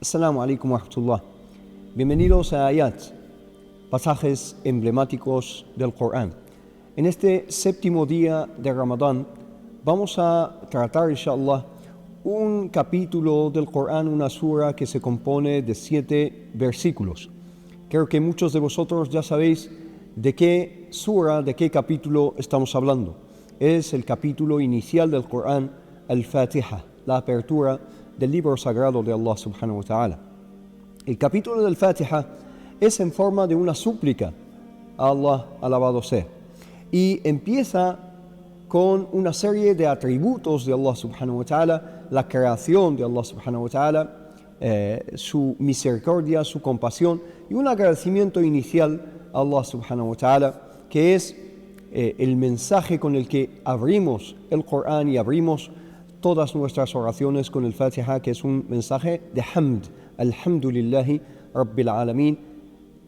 Assalamu alaikum wa rahmatullah. Bienvenidos a Ayat, pasajes emblemáticos del Corán. En este séptimo día de Ramadán vamos a tratar, inshallah, un capítulo del Corán, una sura que se compone de 7 versículos. Creo que muchos de vosotros ya sabéis de qué sura, de qué capítulo estamos hablando. Es el capítulo inicial del Corán, Al-Fatiha, la apertura del libro sagrado de Allah subhanahu wa ta'ala. El capítulo del Fatiha es en forma de una súplica a Allah, alabado sea, y empieza con una serie de atributos de Allah subhanahu wa ta'ala, la creación de Allah subhanahu wa ta'ala, su misericordia, su compasión y un agradecimiento inicial a Allah subhanahu wa ta'ala, que es el mensaje con el que abrimos el Corán y abrimos todas nuestras oraciones con el Fatiha, que es un mensaje de hamd, alhamdulillahi rabbil alamin,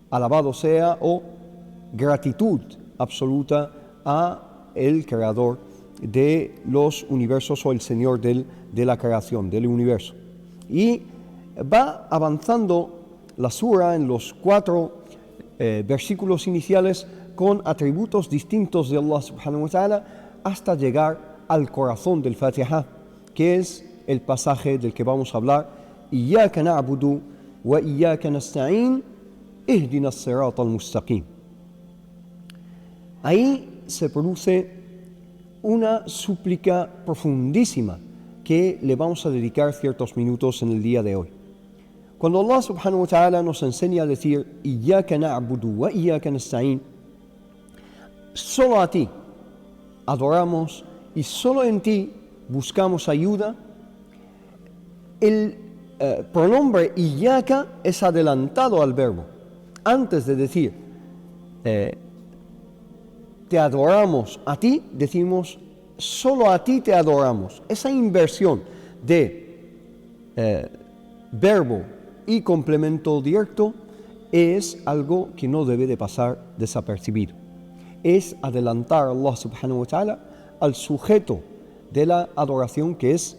alabado sea, o gratitud absoluta a el creador de los universos, o el señor de la creación, del universo. Y va avanzando la sura en los 4 versículos iniciales con atributos distintos de Allah subhanahu wa ta'ala hasta llegar al corazón del Fatiha, que es el pasaje del que vamos a hablar: Iyyaka na'budu wa iyyaka nasta'in, ihdina as-sirata al-mustaqim. Ahí se produce una súplica profundísima que le vamos a dedicar ciertos minutos en el día de hoy. Cuando Allah subhanahu wa ta'ala nos enseña a decir Iyyaka na'budu wa iyyaka nasta'in, solo a ti adoramos y solo en ti buscamos ayuda, el pronombre Iyyaka es adelantado al verbo. Antes de decir te adoramos a ti, decimos solo a ti te adoramos. Esa inversión de verbo y complemento directo es algo que no debe de pasar desapercibido. Es adelantar a Allah subhanahu wa ta'ala al sujeto de la adoración, que es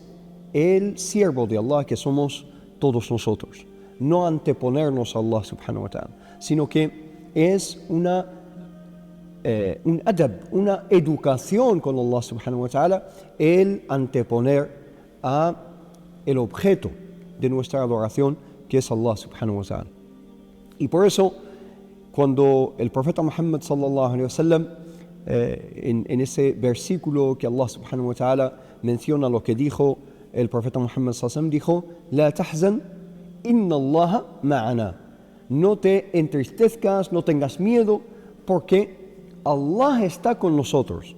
el siervo de Allah, que somos todos nosotros. No anteponernos a Allah subhanahu wa ta'ala, sino que es un adab, una educación con Allah subhanahu wa ta'ala, el anteponer a el objeto de nuestra adoración, que es Allah subhanahu wa ta'ala. Y por eso, cuando el profeta Muhammad sallallahu alaihi wasallam, en ese versículo que Allah subhanahu wa ta'ala menciona lo que dijo el profeta Muhammad sallallahu alaihi wasallam, dijo: La tahzan, inna Allaha ma'ana. No te entristezcas, no tengas miedo, porque Allah está con nosotros.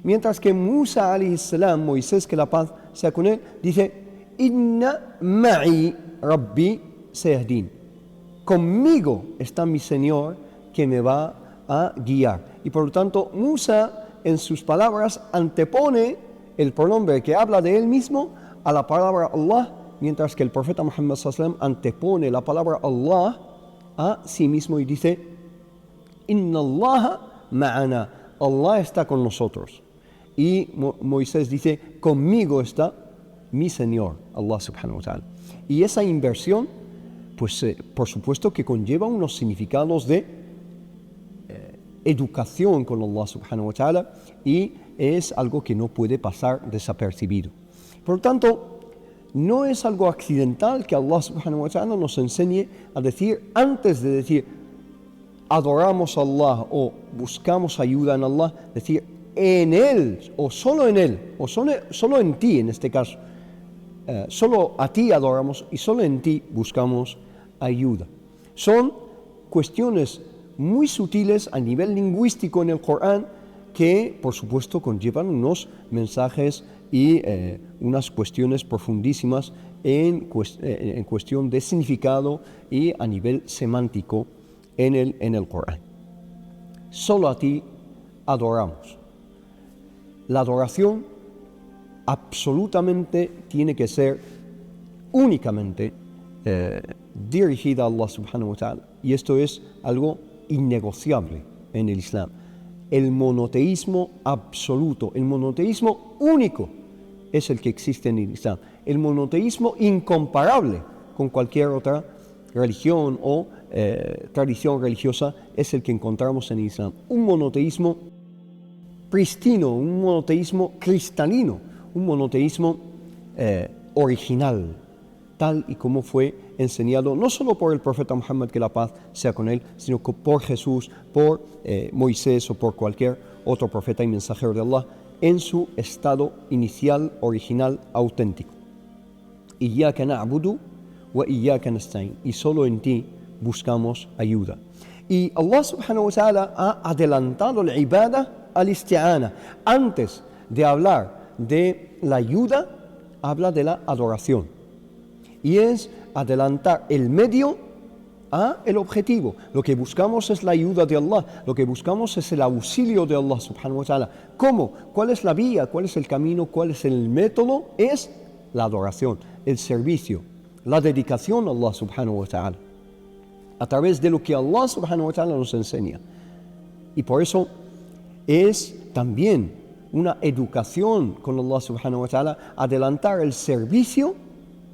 Mientras que Musa alayhi salam, Moisés, que la paz sea con él, dice: Inna ma'i rabbi sayahdin. Conmigo está mi Señor que me va a guiar. Y por lo tanto, Musa en sus palabras antepone el pronombre que habla de él mismo a la palabra Allah, mientras que el profeta Muhammad sallallahu alaihi wasallam antepone la palabra Allah a sí mismo y dice: Inna Allaha ma'ana. Allah está con nosotros. Y Moisés dice: conmigo está mi Señor, Allah subhanahu wa ta'ala. Y esa inversión, pues por supuesto que conlleva unos significados de educación con Allah subhanahu wa ta'ala, y es algo que no puede pasar desapercibido. Por lo tanto, no es algo accidental que Allah subhanahu wa ta'ala nos enseñe a decir, antes de decir adoramos a Allah o buscamos ayuda en Allah, decir en Él, o solo en Él, o solo en ti en este caso. Solo a ti adoramos y solo en ti buscamos ayuda. Son cuestiones muy sutiles a nivel lingüístico en el Corán, que por supuesto conllevan unos mensajes y unas cuestiones profundísimas en cuestión de significado y a nivel semántico en el Corán. Solo a ti adoramos. La adoración absolutamente tiene que ser únicamente dirigida a Allah subhanahu wa ta'ala, y esto es algo innegociable en el Islam. El monoteísmo absoluto, el monoteísmo único es el que existe en el Islam. El monoteísmo incomparable con cualquier otra religión o tradición religiosa es el que encontramos en Islam. Un monoteísmo pristino, un monoteísmo cristalino, un monoteísmo original, tal y como fue enseñado no solo por el profeta Muhammad, que la paz sea con él, sino por Jesús, por Moisés o por cualquier otro profeta y mensajero de Allah, en su estado inicial, original, auténtico. Iyyaka na'budu wa iyyaka nasta'in. Y solo en ti buscamos ayuda. Y Allah subhanahu wa ta'ala ha adelantado la ibada al isti'ana. Antes de hablar de la ayuda, habla de la adoración. Y es adelantar el medio a el objetivo. Lo que buscamos es la ayuda de Allah, lo que buscamos es el auxilio de Allah subhanahu wa ta'ala. ¿Cómo? ¿Cuál es la vía? ¿Cuál es el camino? ¿Cuál es el método? Es la adoración, el servicio, la dedicación a Allah subhanahu wa ta'ala, a través de lo que Allah subhanahu wa ta'ala nos enseña. Y por eso es también una educación con Allah subhanahu wa ta'ala adelantar el servicio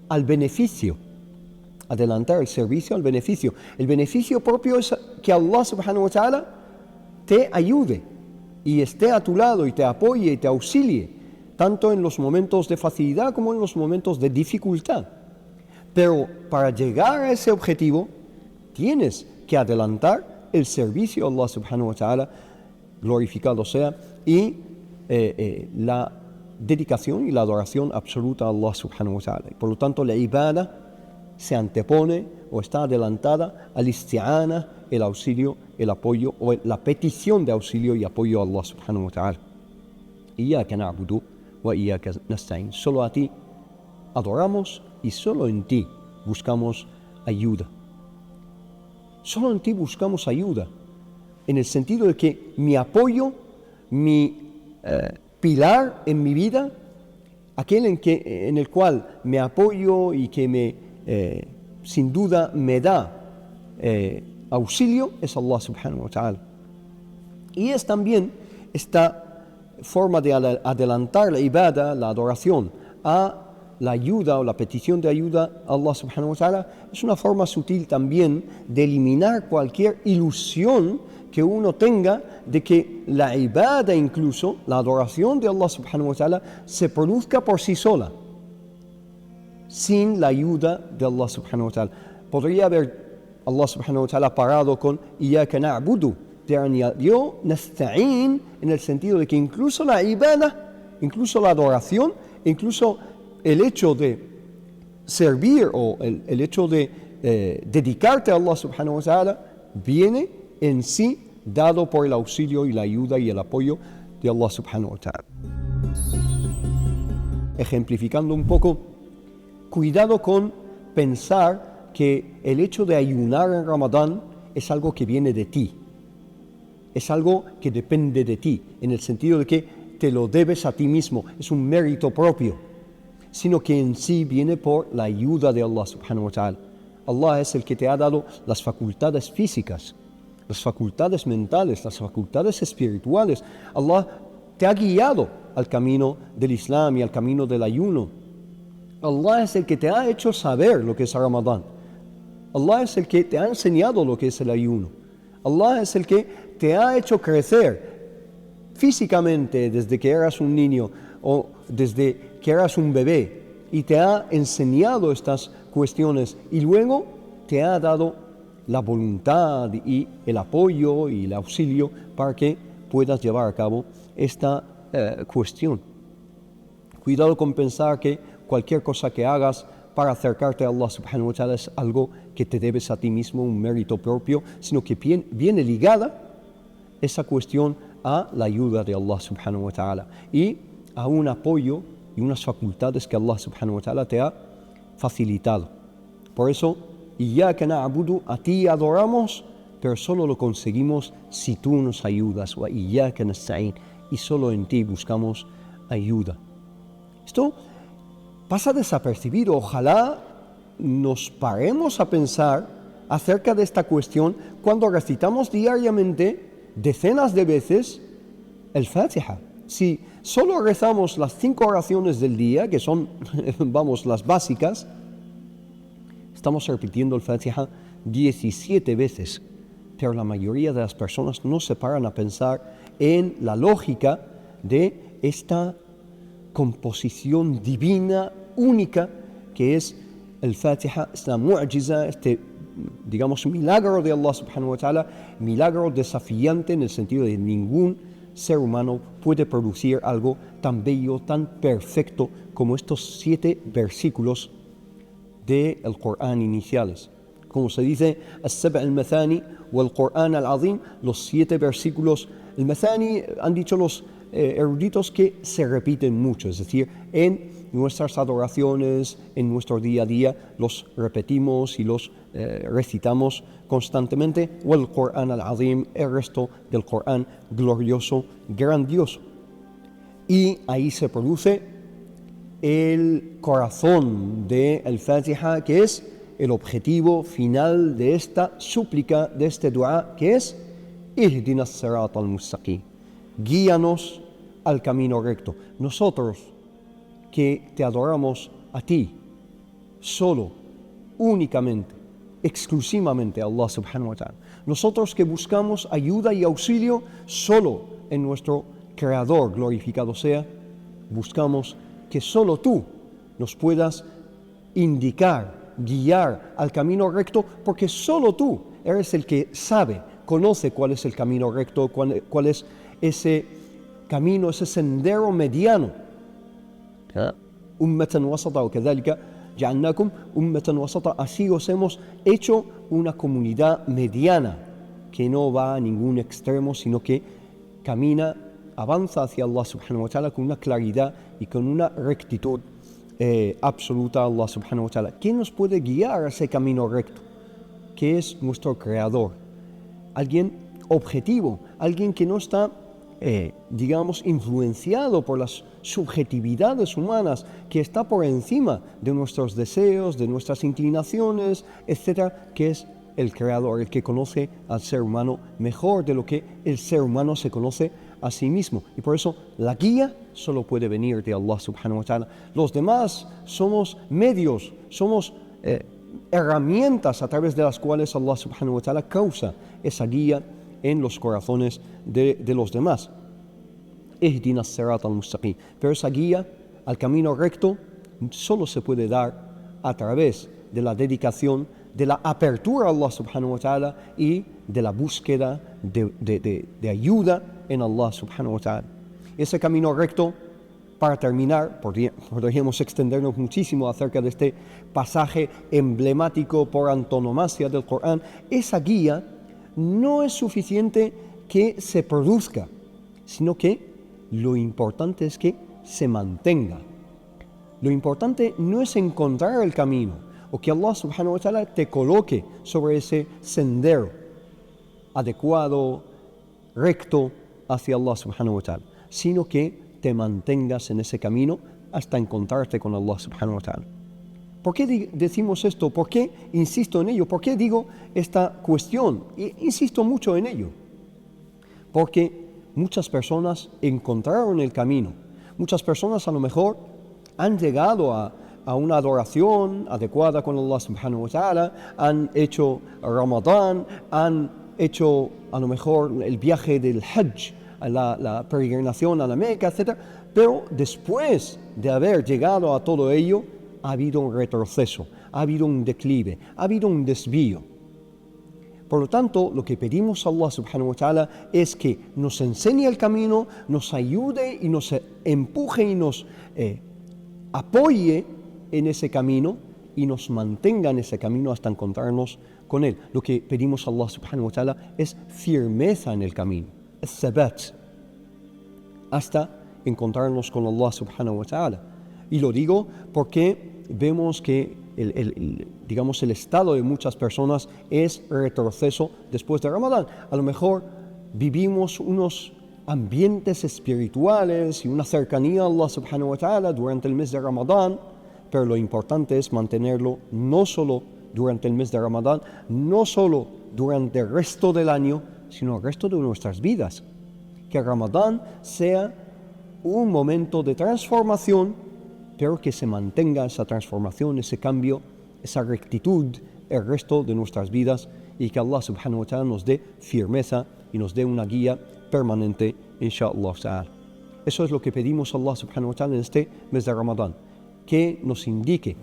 al beneficio. Adelantar el servicio al beneficio. El beneficio propio es que Allah subhanahu wa ta'ala te ayude y esté a tu lado y te apoye y te auxilie, tanto en los momentos de facilidad como en los momentos de dificultad. Pero para llegar a ese objetivo, tienes que adelantar el servicio a Allah subhanahu wa ta'ala, glorificado sea, y la dedicación y la adoración absoluta a Allah subhanahu wa ta'ala. Por lo tanto, la ibada se antepone o está adelantada al isti'ana, el auxilio, el apoyo o la petición de auxilio y apoyo a Allah subhanahu wa ta'ala. Iyyaka na'budu wa iyyaka nasta'in. Solo a ti adoramos y solo en ti buscamos ayuda. Solo en ti buscamos ayuda, en el sentido de que mi apoyo, mi pilar en mi vida, aquel en el cual me apoyo y que sin duda me da auxilio, es Allah subhanahu wa ta'ala. Y es también esta forma de adelantar la ibada, la adoración, a la ayuda o la petición de ayuda a Allah subhanahu wa ta'ala, es una forma sutil también de eliminar cualquier ilusión que uno tenga de que la ibada, incluso la adoración de Allah subhanahu wa ta'ala, se produzca por sí sola, sin la ayuda de Allah subhanahu wa ta'ala. Podría haber Allah subhanahu wa ta'ala parado con Iyyaka na'budu, pero añadió nasta'in, en el sentido de que incluso la ibada, incluso la adoración, incluso el hecho de servir o el hecho de dedicarte a Allah subhanahu wa ta'ala, viene en sí dado por el auxilio y la ayuda y el apoyo de Allah subhanahu wa ta'ala. Ejemplificando un poco, cuidado con pensar que el hecho de ayunar en Ramadán es algo que viene de ti, es algo que depende de ti, en el sentido de que te lo debes a ti mismo, es un mérito propio, sino que en sí viene por la ayuda de Allah subhanahu wa ta'ala. Allah es el que te ha dado las facultades físicas, las facultades mentales, las facultades espirituales. Allah te ha guiado al camino del Islam y al camino del ayuno. Allah es el que te ha hecho saber lo que es Ramadán. Allah es el que te ha enseñado lo que es el ayuno. Allah es el que te ha hecho crecer físicamente desde que eras un niño o desde que eras un bebé y te ha enseñado estas cuestiones y luego te ha dado la voluntad y el apoyo y el auxilio para que puedas llevar a cabo esta cuestión. Cuidado con pensar que cualquier cosa que hagas para acercarte a Allah subhanahu wa ta'ala es algo que te debes a ti mismo, un mérito propio, sino que viene ligada esa cuestión a la ayuda de Allah subhanahu wa ta'ala y a un apoyo y unas facultades que Allah subhanahu wa ta'ala te ha facilitado. Por eso, Iyyaka na'budu, a ti adoramos, pero solo lo conseguimos si tú nos ayudas. Wa iyyaka nasta'in, y solo en ti buscamos ayuda. Esto pasa desapercibido. Ojalá nos paremos a pensar acerca de esta cuestión cuando recitamos diariamente decenas de veces el Fatiha. Si solo rezamos las 5 oraciones del día, que son, vamos, las básicas, Estamos repitiendo el Fatiha 17 veces, pero la mayoría de las personas no se paran a pensar en la lógica de esta composición divina, única, que es el Fatiha, esta mu'jiza, digamos, milagro de Allah subhanahu wa ta'ala, milagro desafiante en el sentido de ningún ser humano puede producir algo tan bello, tan perfecto como estos 7 versículos del Corán iniciales. Como se dice, السبع المثاني والقرآن العظيم, los 7 versículos. El Mathani, han dicho los eruditos, que se repiten mucho, es decir, en nuestras adoraciones, en nuestro día a día, los repetimos y los recitamos constantemente. El Corán al-Azim, el resto del Corán glorioso, grandioso. Y ahí se produce el corazón del Fatiha, que es el objetivo final de esta súplica, de este dua, que es Ihdina as-sirata al-mustaqim, guíanos al camino recto. Nosotros que te adoramos a ti, solo, únicamente, exclusivamente a Allah subhanahu wa ta'ala. Nosotros que buscamos ayuda y auxilio solo en nuestro Creador, glorificado sea, buscamos que solo tú nos puedas indicar, guiar al camino recto, porque solo tú eres el que sabe, conoce cuál es el camino recto, cuál es ese camino, ese sendero mediano. Ummatan wasata, o kadhalika ja'alnakum ummatan wasata, así os hemos hecho una comunidad mediana que no va a ningún extremo, sino que camina, avanza hacia Allah subhanahu wa ta'ala con una claridad y con una rectitud absoluta a Allah subhanahu wa ta'ala. ¿Quién nos puede guiar a ese camino recto? Que es nuestro Creador. Alguien objetivo, alguien que no está, digamos, influenciado por las subjetividades humanas, que está por encima de nuestros deseos, de nuestras inclinaciones, etcétera, que es el Creador, el que conoce al ser humano mejor de lo que el ser humano se conoce a sí mismo. Y por eso la guía solo puede venir de Allah subhanahu wa ta'ala. Los demás somos medios, somos herramientas a través de las cuales Allah subhanahu wa ta'ala causa esa guía en los corazones de los demás. Ihdina as-sirata al-mustaqim. Pero esa guía al camino recto solo se puede dar a través de la dedicación, de la apertura a Allah subhanahu wa ta'ala y de la búsqueda de ayuda en Allah subhanahu wa ta'ala. Ese camino recto, para terminar, podríamos extendernos muchísimo acerca de este pasaje emblemático por antonomasia del Corán. Esa guía no es suficiente que se produzca, sino que lo importante es que se mantenga. Lo importante no es encontrar el camino o que Allah subhanahu wa ta'ala te coloque sobre ese sendero adecuado, recto hacia Allah subhanahu wa ta'ala, sino que te mantengas en ese camino hasta encontrarte con Allah subhanahu wa ta'ala. ¿Por qué decimos esto? ¿Por qué insisto en ello? ¿Por qué digo esta cuestión? Insisto mucho en ello. Porque muchas personas encontraron el camino. Muchas personas a lo mejor han llegado a una adoración adecuada con Allah subhanahu wa ta'ala, han hecho Ramadán, han hecho a lo mejor el viaje del Hajj, la peregrinación a la Meca, etc. Pero después de haber llegado a todo ello, ha habido un retroceso, ha habido un declive, ha habido un desvío. Por lo tanto, lo que pedimos a Allah subhanahu wa ta'ala es que nos enseñe el camino, nos ayude y nos empuje y nos apoye en ese camino y nos mantenga en ese camino hasta encontrarnos con Él. Lo que pedimos a Allah subhanahu wa ta'ala es firmeza en el camino, sabat, hasta encontrarnos con Allah subhanahu wa ta'ala. Y lo digo porque vemos que digamos el estado de muchas personas es retroceso después de Ramadán. A lo mejor vivimos unos ambientes espirituales y una cercanía a Allah subhanahu wa ta'ala durante el mes de Ramadán, pero lo importante es mantenerlo no solo durante el mes de Ramadán, no solo durante el resto del año, sino el resto de nuestras vidas. Que Ramadán sea un momento de transformación, pero que se mantenga esa transformación, ese cambio esa rectitud el resto de nuestras vidas y que Allah subhanahu wa ta'ala nos dé firmeza y nos dé una guía permanente, inshallah ta'ala. Eso es lo que pedimos a Allah subhanahu wa ta'ala en este mes de Ramadán, que nos indique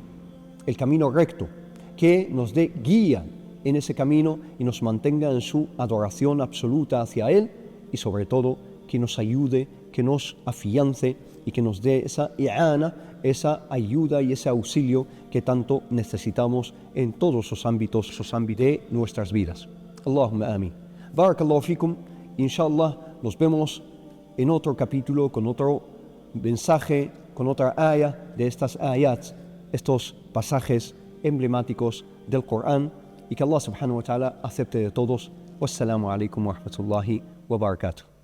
el camino recto, que nos dé guía en ese camino y nos mantenga en su adoración absoluta hacia Él y sobre todo que nos ayude, que nos afiance y que nos dé esa i'ana, esa ayuda y ese auxilio que tanto necesitamos en todos los ámbitos de nuestras vidas. Allahumma amin. Barakallahu fikum. Inshallah nos vemos en otro capítulo con otro mensaje, con otra aya de estas ayats, estos pasajes emblemáticos del Corán, y que Allah subhanahu wa ta'ala acepte de todos. Wassalamu alaikum wa rahmatullahi wa barakatuh.